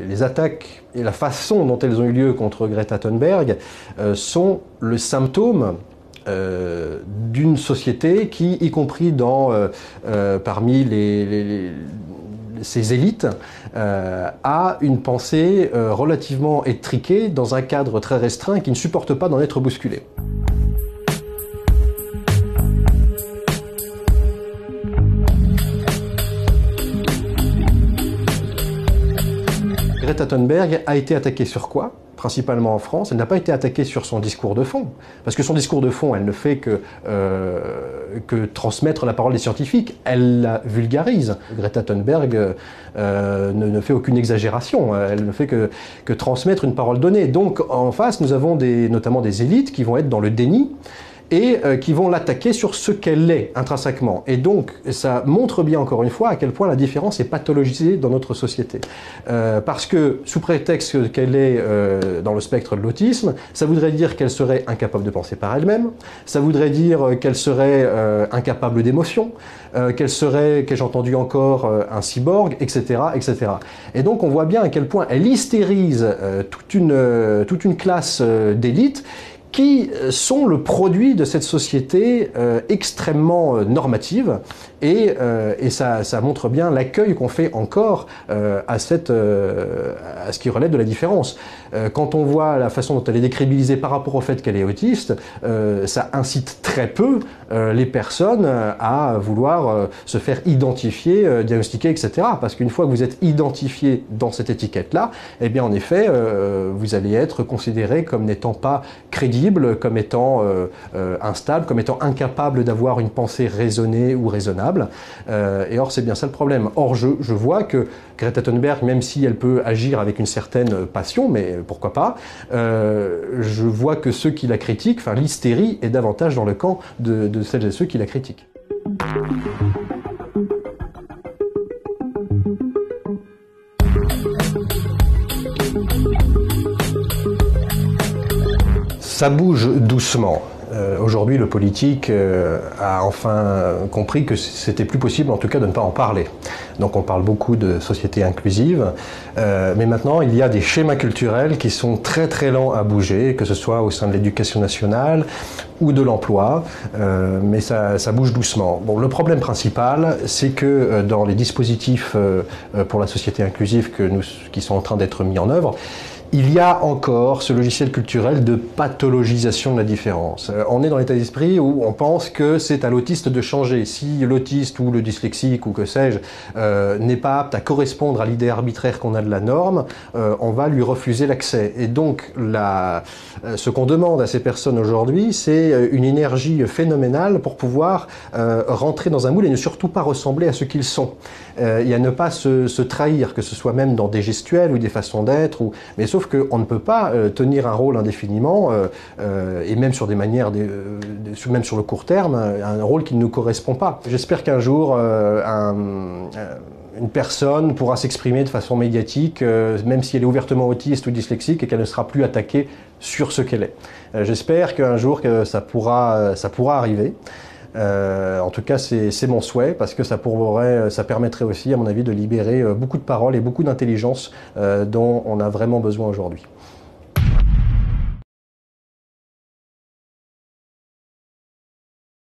Les attaques et la façon dont elles ont eu lieu contre Greta Thunberg sont le symptôme d'une société qui, y compris parmi ces élites, a une pensée relativement étriquée dans un cadre très restreint qui ne supporte pas d'en être bousculé. Greta Thunberg a été attaquée sur quoi? Principalement en France. Elle n'a pas été attaquée sur son discours de fond. Parce que son discours de fond, elle ne fait que transmettre la parole des scientifiques. Elle la vulgarise. Greta Thunberg ne fait aucune exagération. Elle ne fait que transmettre une parole donnée. Donc en face, nous avons notamment des élites qui vont être dans le déni et qui vont l'attaquer sur ce qu'elle est intrinsèquement. Et donc, ça montre bien encore une fois à quel point la différence est pathologisée dans notre société. Parce que, sous prétexte qu'elle est dans le spectre de l'autisme, ça voudrait dire qu'elle serait incapable de penser par elle-même, ça voudrait dire qu'elle serait incapable d'émotion, qu'elle serait, qu'ai-je entendu encore, un cyborg, etc., etc. Et donc, on voit bien à quel point elle hystérise toute une classe d'élite qui sont le produit de cette société extrêmement normative et ça montre bien l'accueil qu'on fait encore à ce qui relève de la différence. Quand on voit la façon dont elle est décrédibilisée par rapport au fait qu'elle est autiste, ça incite très peu les personnes à vouloir se faire identifier, diagnostiquer, etc. Parce qu'une fois que vous êtes identifié dans cette étiquette-là, eh bien en effet, vous allez être considéré comme n'étant pas crédible, comme étant instable, comme étant incapable d'avoir une pensée raisonnée ou raisonnable. Et or, c'est bien ça le problème. Or, je vois que Greta Thunberg, même si elle peut agir avec une certaine passion, mais pourquoi pas, je vois que ceux qui la critiquent, enfin l'hystérie est davantage dans le camp de celles et ceux qui la critiquent. Ça bouge doucement. Aujourd'hui, le politique a enfin compris que c'était plus possible, en tout cas, de ne pas en parler. Donc on parle beaucoup de société inclusive, mais maintenant il y a des schémas culturels qui sont très très lents à bouger, que ce soit au sein de l'éducation nationale ou de l'emploi, mais ça bouge doucement. Bon, le problème principal, c'est que dans les dispositifs pour la société inclusive qui sont en train d'être mis en œuvre, il y a encore ce logiciel culturel de pathologisation de la différence. On est dans l'état d'esprit où on pense que c'est à l'autiste de changer. Si l'autiste ou le dyslexique ou que sais-je n'est pas apte à correspondre à l'idée arbitraire qu'on a de la norme, on va lui refuser l'accès. Et donc ce qu'on demande à ces personnes aujourd'hui, c'est une énergie phénoménale pour pouvoir rentrer dans un moule et ne surtout pas ressembler à ce qu'ils sont. Et à ne pas se trahir, que ce soit même dans des gestuels ou des façons d'être, mais sauf qu'on ne peut pas tenir un rôle indéfiniment, et même sur des manières, même sur le court terme, un rôle qui ne nous correspond pas. J'espère qu'un jour, une personne pourra s'exprimer de façon médiatique, même si elle est ouvertement autiste ou dyslexique, et qu'elle ne sera plus attaquée sur ce qu'elle est. J'espère qu'un jour que ça pourra arriver. En tout cas, c'est mon souhait, parce que ça permettrait aussi, à mon avis, de libérer beaucoup de paroles et beaucoup d'intelligence dont on a vraiment besoin aujourd'hui.